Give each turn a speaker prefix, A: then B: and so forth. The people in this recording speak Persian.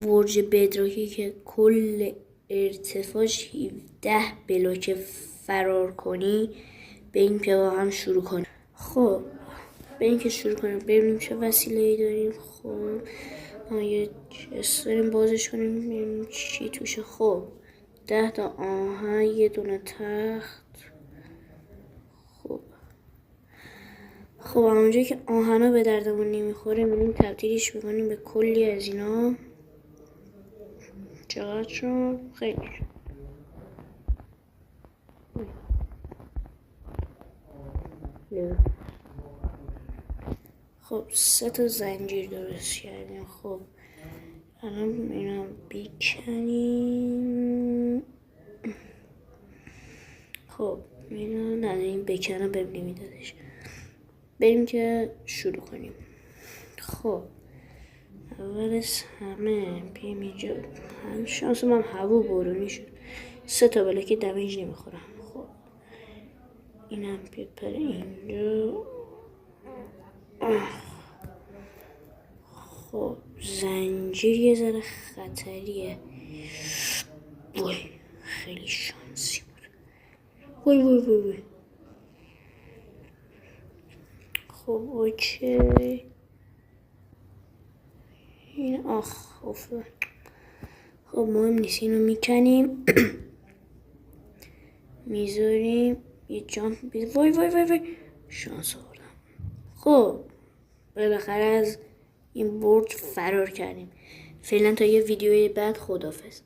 A: برج بدراکی که کل ارتفاعش 17 بلوک فرار کنی به این که با هم شروع کنیم. خب به این که شروع کنیم ببینیم چه وسیله‌ای داریم. خب ما یه چست داریم، بازش کنیم ببینیم چی توشه. خب 10 تا آهن، یه دونه تخت. خب اونجایی که آهنا به دردمون نمیخوره میریم تبدیلش میکنیم به کلی از اینا. چقدر شد؟ خیلی شد. خب 3 تا زنجیر درست کردیم. خب الان اینا بکنیم. خب اینا نداریم بکنم، ببینیم میدادش. بریم که شروع کنیم. خب اول از همه بیایم اینجا. شانس من هوا بارونی شد. 3 تا بلکه دمیج نمیخورم. خب اینم بپره اینجا. خب زنجیر یه ذره خطریه. وای خیلی شانسی بود. وای وای وای وای. خب اوکی. این افه. خب مهم نیست، اینو میکنیم. میذاریم یه جامپ. وای وای وای وای شانس آوردم. خب بالاخره از این برج فرار کردیم. فعلا تا یه ویدیوی بعد، خداحافظ.